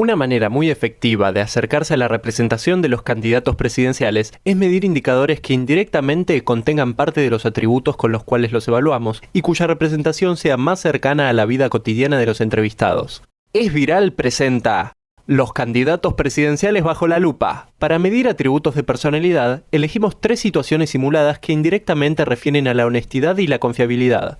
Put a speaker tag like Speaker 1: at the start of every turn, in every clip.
Speaker 1: Una manera muy efectiva de acercarse a la representación de los candidatos presidenciales es medir indicadores que indirectamente contengan parte de los atributos con los cuales los evaluamos y cuya representación sea más cercana a la vida cotidiana de los entrevistados. Es Viral presenta los candidatos presidenciales bajo la lupa. Para medir atributos de personalidad, elegimos 3 situaciones simuladas que indirectamente refieren a la honestidad y la confiabilidad.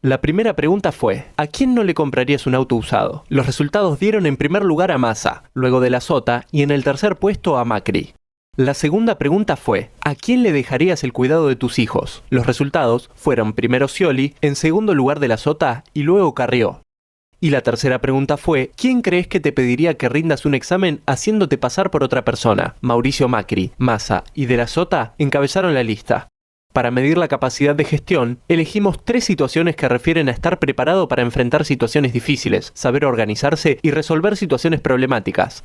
Speaker 1: La primera pregunta fue, ¿a quién no le comprarías un auto usado? Los resultados dieron en primer lugar a Massa, luego de la Sota y en el tercer puesto a Macri. La segunda pregunta fue, ¿a quién le dejarías el cuidado de tus hijos? Los resultados fueron primero Scioli, en segundo lugar de la Sota y luego Carrió. Y la tercera pregunta fue, ¿quién crees que te pediría que rindas un examen haciéndote pasar por otra persona? Mauricio Macri, Massa y de la Sota encabezaron la lista. Para medir la capacidad de gestión, elegimos 3 situaciones que refieren a estar preparado para enfrentar situaciones difíciles, saber organizarse y resolver situaciones problemáticas.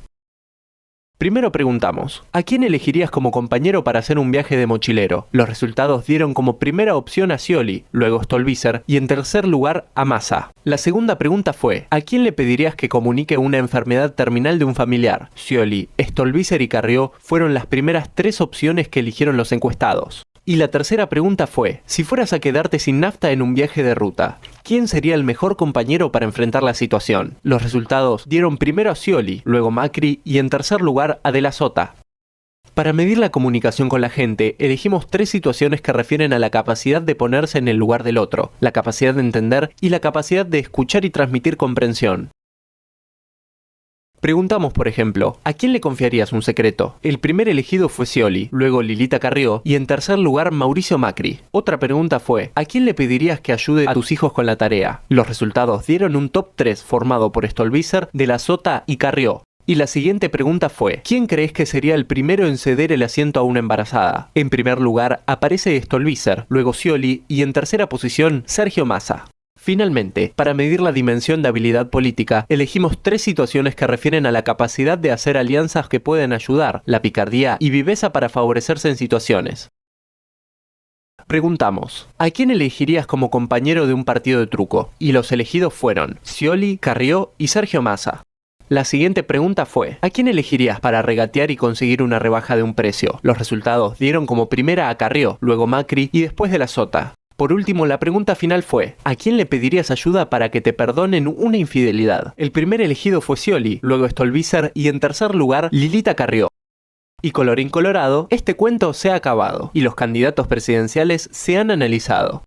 Speaker 1: Primero preguntamos, ¿a quién elegirías como compañero para hacer un viaje de mochilero? Los resultados dieron como primera opción a Scioli, luego Stolbizer y en tercer lugar a Massa. La segunda pregunta fue, ¿a quién le pedirías que comunique una enfermedad terminal de un familiar? Scioli, Stolbizer y Carrió fueron las primeras 3 opciones que eligieron los encuestados. Y la tercera pregunta fue, si fueras a quedarte sin nafta en un viaje de ruta, ¿quién sería el mejor compañero para enfrentar la situación? Los resultados dieron primero a Scioli, luego Macri y en tercer lugar a de la Sota. Para medir la comunicación con la gente, elegimos 3 situaciones que refieren a la capacidad de ponerse en el lugar del otro, la capacidad de entender y la capacidad de escuchar y transmitir comprensión. Preguntamos, por ejemplo, ¿a quién le confiarías un secreto? El primer elegido fue Scioli, luego Lilita Carrió y en tercer lugar Mauricio Macri. Otra pregunta fue, ¿a quién le pedirías que ayude a tus hijos con la tarea? Los resultados dieron un top 3 formado por Stolbizer, de la Sota y Carrió. Y la siguiente pregunta fue, ¿quién crees que sería el primero en ceder el asiento a una embarazada? En primer lugar aparece Stolbizer, luego Scioli y en tercera posición Sergio Massa. Finalmente, para medir la dimensión de habilidad política, elegimos 3 situaciones que refieren a la capacidad de hacer alianzas que pueden ayudar, la picardía y viveza para favorecerse en situaciones. Preguntamos, ¿a quién elegirías como compañero de un partido de truco? Y los elegidos fueron Scioli, Carrió y Sergio Massa. La siguiente pregunta fue, ¿a quién elegirías para regatear y conseguir una rebaja de un precio? Los resultados dieron como primera a Carrió, luego Macri y después de la Sota. Por último, la pregunta final fue, ¿a quién le pedirías ayuda para que te perdonen una infidelidad? El primer elegido fue Scioli, luego Stolbizer y en tercer lugar Lilita Carrió. Y colorín colorado, este cuento se ha acabado y los candidatos presidenciales se han analizado.